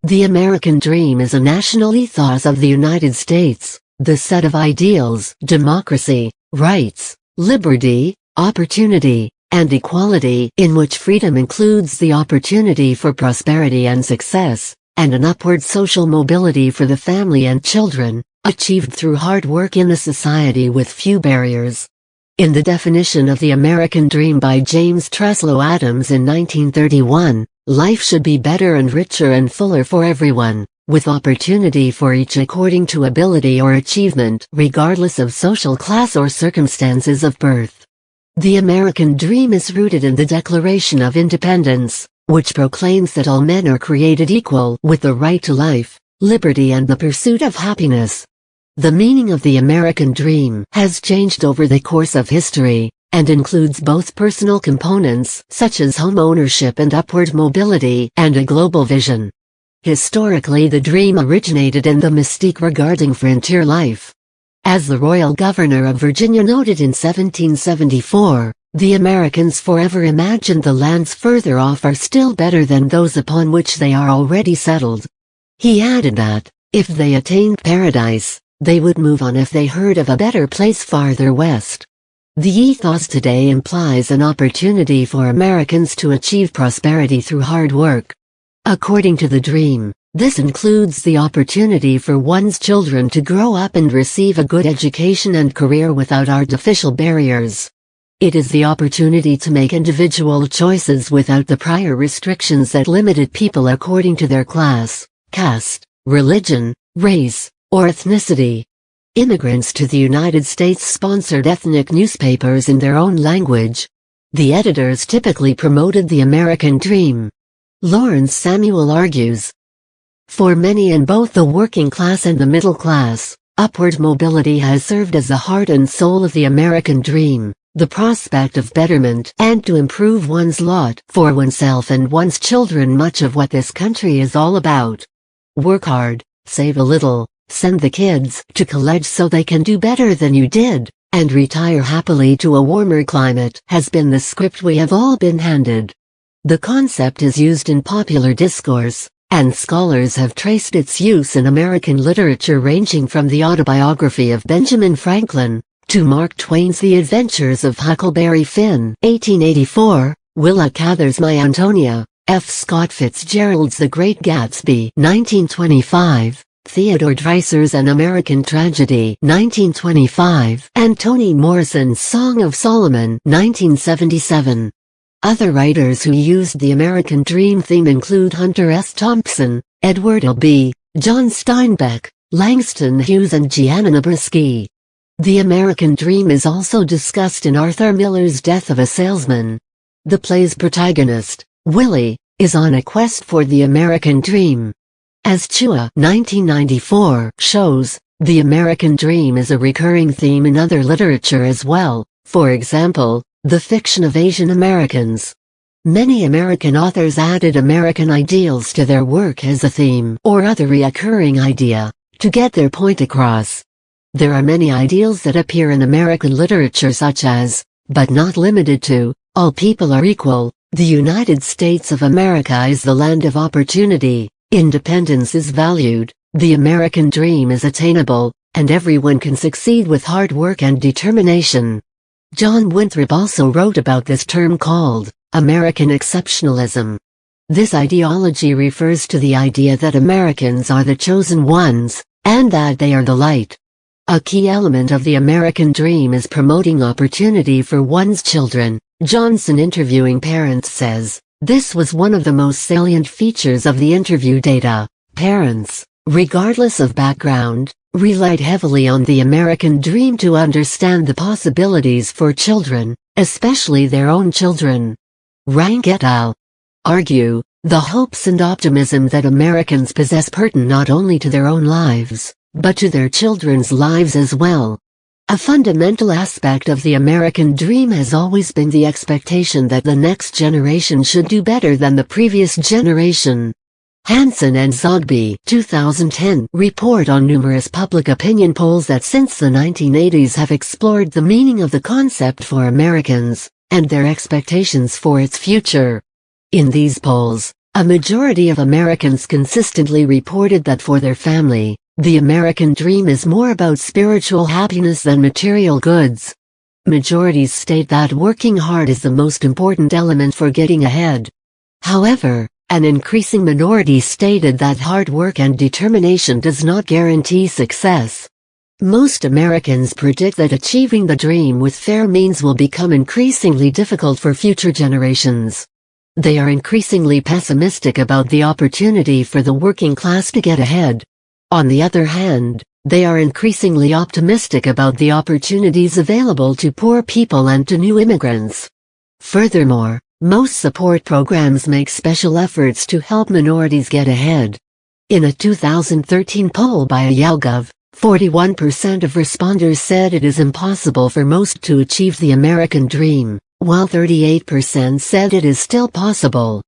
The American Dream is a national ethos of the United States, the set of ideals, democracy, rights, liberty, opportunity, and equality, in which freedom includes the opportunity for prosperity and success, and an upward social mobility for the family and children, achieved through hard work in a society with few barriers. In the definition of the American Dream by James Truslow Adams in 1931, life should be better and richer and fuller for everyone, with opportunity for each according to ability or achievement, regardless of social class or circumstances of birth. The American Dream is rooted in the Declaration of Independence, which proclaims that all men are created equal with the right to life, liberty and the pursuit of happiness. The meaning of the American Dream has changed over the course of history, and includes both personal components such as home ownership and upward mobility and a global vision. Historically, the dream originated in the mystique regarding frontier life. As the Royal Governor of Virginia noted in 1774, the Americans forever imagined the lands further off are still better than those upon which they are already settled. He added that, if they attained paradise, they would move on if they heard of a better place farther west. The ethos today implies an opportunity for Americans to achieve prosperity through hard work. According to the dream, this includes the opportunity for one's children to grow up and receive a good education and career without artificial barriers. It is the opportunity to make individual choices without the prior restrictions that limited people according to their class, caste, religion, race, or ethnicity. Immigrants to the United States sponsored ethnic newspapers in their own language. The editors typically promoted the American Dream. Lawrence Samuel argues, for many in both the working class and the middle class, upward mobility has served as the heart and soul of the American Dream, the prospect of betterment and to improve one's lot for oneself and one's children. Much of what this country is all about. Work hard, save a little, send the kids to college so they can do better than you did, and retire happily to a warmer climate has been the script we have all been handed. The concept is used in popular discourse, and scholars have traced its use in American literature ranging from the autobiography of Benjamin Franklin, to Mark Twain's The Adventures of Huckleberry Finn, 1884, Willa Cather's My Antonia, F. Scott Fitzgerald's The Great Gatsby, 1925, Theodore Dreiser's An American Tragedy, 1925, and Toni Morrison's Song of Solomon, 1977. Other writers who used the American Dream theme include Hunter S. Thompson, Edward L. B., John Steinbeck, Langston Hughes and Gianna Nabriskie. The American Dream is also discussed in Arthur Miller's Death of a Salesman. The play's protagonist, Willie, is on a quest for the American Dream. As Chua 1994 shows, the American Dream is a recurring theme in other literature as well, for example, the fiction of Asian Americans. Many American authors added American ideals to their work as a theme or other recurring idea, to get their point across. There are many ideals that appear in American literature such as, but not limited to, all people are equal, the United States of America is the land of opportunity, independence is valued, the American Dream is attainable, and everyone can succeed with hard work and determination. John Winthrop also wrote about this term called American exceptionalism. This ideology refers to the idea that Americans are the chosen ones, and that they are the light. A key element of the American Dream is promoting opportunity for one's children. Johnson, interviewing parents, says, this was one of the most salient features of the interview data. Parents, regardless of background, relied heavily on the American Dream to understand the possibilities for children, especially their own children. Rank et al. Argue, the hopes and optimism that Americans possess pertain not only to their own lives, but to their children's lives as well. A fundamental aspect of the American Dream has always been the expectation that the next generation should do better than the previous generation. Hansen and Zogby 2010 report on numerous public opinion polls that since the 1980s have explored the meaning of the concept for Americans, and their expectations for its future. In these polls, A majority of Americans consistently reported that for their family, the American dream is more about spiritual happiness than material goods. Majorities state that working hard is the most important element for getting ahead. However, an increasing minority stated that hard work and determination does not guarantee success. Most Americans predict that achieving the dream with fair means will become increasingly difficult for future generations. They are increasingly pessimistic about the opportunity for the working class to get ahead. On the other hand, they are increasingly optimistic about the opportunities available to poor people and to new immigrants. Furthermore, most support programs make special efforts to help minorities get ahead. In a 2013 poll by YouGov, 41% of responders said it is impossible for most to achieve the American dream, while 38% said it is still possible.